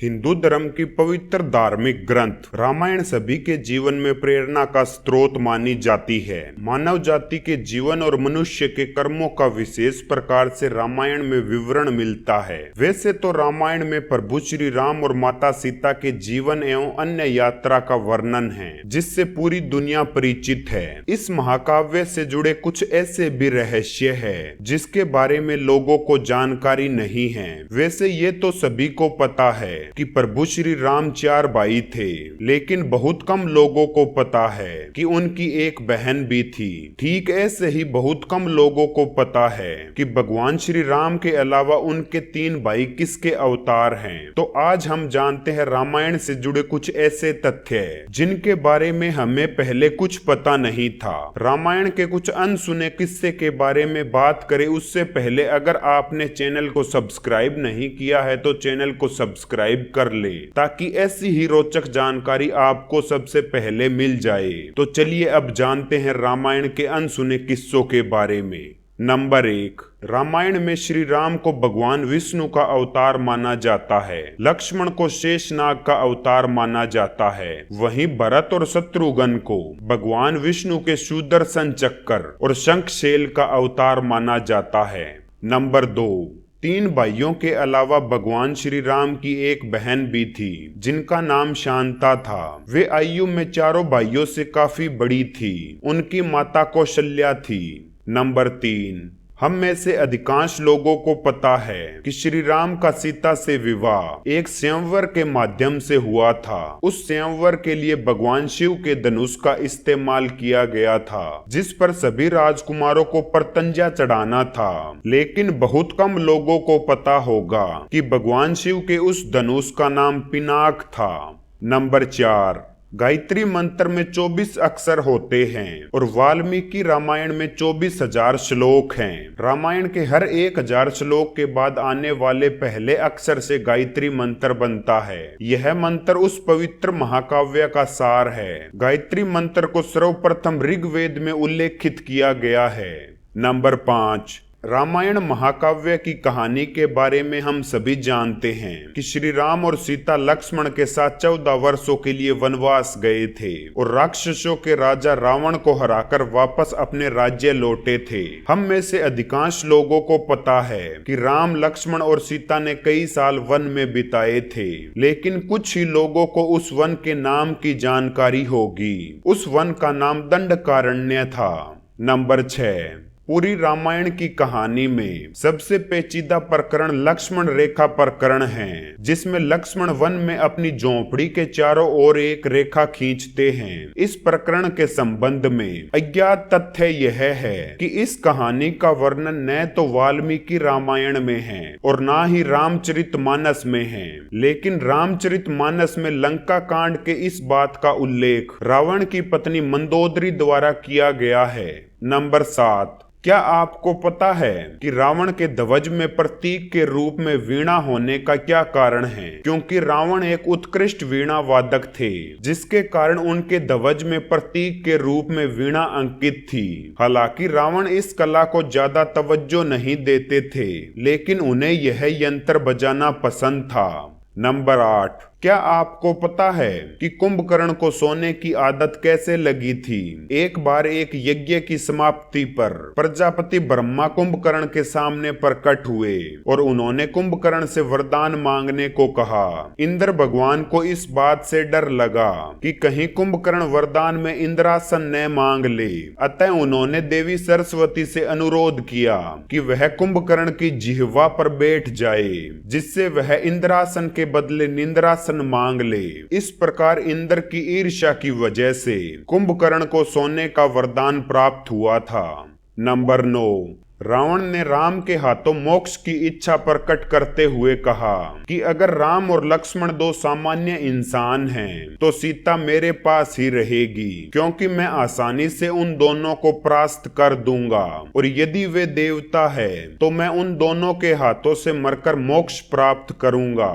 हिंदू धर्म की पवित्र धार्मिक ग्रंथ रामायण सभी के जीवन में प्रेरणा का स्रोत मानी जाती है। मानव जाति के जीवन और मनुष्य के कर्मों का विशेष प्रकार से रामायण में विवरण मिलता है। वैसे तो रामायण में प्रभु श्री राम और माता सीता के जीवन एवं अन्य यात्रा का वर्णन है, जिससे पूरी दुनिया परिचित है। इस महाकाव्य से जुड़े कुछ ऐसे भी रहस्य है जिसके बारे में लोगों को जानकारी नहीं है। वैसे ये तो सभी को पता है कि प्रभु श्री राम 4 भाई थे, लेकिन बहुत कम लोगों को पता है कि उनकी एक बहन भी थी। ठीक ऐसे ही बहुत कम लोगों को पता है कि भगवान श्री राम के अलावा उनके 3 भाई किसके अवतार हैं। तो आज हम जानते हैं रामायण से जुड़े कुछ ऐसे तथ्य जिनके बारे में हमें पहले कुछ पता नहीं था। रामायण के कुछ अनसुने किस्से के बारे में बात करें उससे पहले अगर आपने चैनल को सब्सक्राइब नहीं किया है तो चैनल को सब्सक्राइब कर ले, ताकि ऐसी ही रोचक जानकारी आपको सबसे पहले मिल जाए। तो चलिए अब जानते हैं रामायण के अनसुने किस्सों के बारे में। नंबर 1, रामायण में श्री राम को भगवान विष्णु का अवतार माना जाता है। लक्ष्मण को शेषनाग का अवतार माना जाता है। वहीं भरत और शत्रुघ्न को भगवान विष्णु के सुदर्शन चक्र और शंखशैल का अवतार माना जाता है। नंबर 2, 3 भाइयों के अलावा भगवान श्री राम की एक बहन भी थी जिनका नाम शांता था। वे आयु में चारों भाइयों से काफी बड़ी थी। उनकी माता कौशल्या थी। नंबर 3, हम में से अधिकांश लोगों को पता है कि श्री राम का सीता से विवाह एक स्वयंवर के माध्यम से हुआ था। उस स्वयंवर के लिए भगवान शिव के धनुष का इस्तेमाल किया गया था, जिस पर सभी राजकुमारों को प्रत्यंजा चढ़ाना था। लेकिन बहुत कम लोगों को पता होगा कि भगवान शिव के उस धनुष का नाम पिनाक था। नंबर 4, गायत्री मंत्र में 24 अक्षर होते हैं और वाल्मीकि रामायण में 24,000 श्लोक हैं। रामायण के हर 1,000 श्लोक के बाद आने वाले पहले अक्षर से गायत्री मंत्र बनता है। यह मंत्र उस पवित्र महाकाव्य का सार है। गायत्री मंत्र को सर्वप्रथम ऋग्वेद में उल्लेखित किया गया है। नंबर 5, रामायण महाकाव्य की कहानी के बारे में हम सभी जानते हैं कि श्री राम और सीता लक्ष्मण के साथ 14 वर्षों के लिए वनवास गए थे और राक्षसों के राजा रावण को हराकर वापस अपने राज्य लौटे थे। हम में से अधिकांश लोगों को पता है कि राम, लक्ष्मण और सीता ने कई साल वन में बिताए थे, लेकिन कुछ ही लोगों को उस वन के नाम की जानकारी होगी। उस वन का नाम दंडकारण्य था। नंबर 6, पूरी रामायण की कहानी में सबसे पेचीदा प्रकरण लक्ष्मण रेखा प्रकरण है, जिसमें लक्ष्मण वन में अपनी झोंपड़ी के चारों ओर एक रेखा खींचते हैं। इस प्रकरण के संबंध में अज्ञात तथ्य यह है कि इस कहानी का वर्णन न तो वाल्मीकि रामायण में है और न ही रामचरितमानस में है, लेकिन रामचरितमानस में लंका कांड के इस बात का उल्लेख रावण की पत्नी मंदोदरी द्वारा किया गया है। नंबर 7, क्या आपको पता है कि रावण के ध्वज में प्रतीक के रूप में वीणा होने का क्या कारण है? क्योंकि रावण एक उत्कृष्ट वीणा वादक थे, जिसके कारण उनके ध्वज में प्रतीक के रूप में वीणा अंकित थी। हालांकि रावण इस कला को ज्यादा तवज्जो नहीं देते थे, लेकिन उन्हें यह यंत्र बजाना पसंद था। नंबर 8, क्या आपको पता है कि कुंभकर्ण को सोने की आदत कैसे लगी थी? एक बार एक यज्ञ की समाप्ति पर प्रजापति ब्रह्मा कुंभकर्ण के सामने प्रकट हुए और उन्होंने कुंभकर्ण से वरदान मांगने को कहा। इंद्र भगवान को इस बात से डर लगा कि कहीं कुंभकर्ण वरदान में इंद्रासन न मांग ले, अतः उन्होंने देवी सरस्वती से अनुरोध किया कि वह कुंभकर्ण की जिह्वा पर बैठ जाए, जिससे वह इंद्रासन के बदले निंद्रासन मांग ले। इस प्रकार इंद्र की ईर्ष्या की वजह से कुंभकर्ण को सोने का वरदान प्राप्त हुआ था। नंबर 9, रावण ने राम के हाथों मोक्ष की इच्छा प्रकट करते हुए कहा कि अगर राम और लक्ष्मण 2 सामान्य इंसान हैं, तो सीता मेरे पास ही रहेगी, क्योंकि मैं आसानी से उन दोनों को परास्त कर दूंगा, और यदि वे देवता है तो मैं उन दोनों के हाथों से मरकर मोक्ष प्राप्त करूंगा।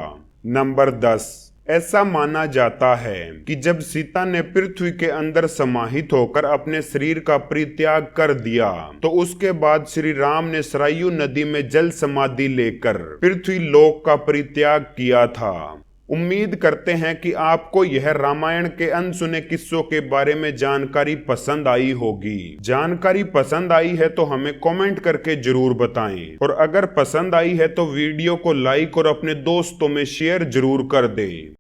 नंबर 10, ऐसा माना जाता है कि जब सीता ने पृथ्वी के अंदर समाहित होकर अपने शरीर का परित्याग कर दिया, तो उसके बाद श्री राम ने सरयू नदी में जल समाधि लेकर पृथ्वी लोक का परित्याग किया था। उम्मीद करते हैं कि आपको यह रामायण के अनसुने किस्सों के बारे में जानकारी पसंद आई होगी। जानकारी पसंद आई है तो हमें कमेंट करके जरूर बताएं, और अगर पसंद आई है तो वीडियो को लाइक और अपने दोस्तों में शेयर जरूर कर दें।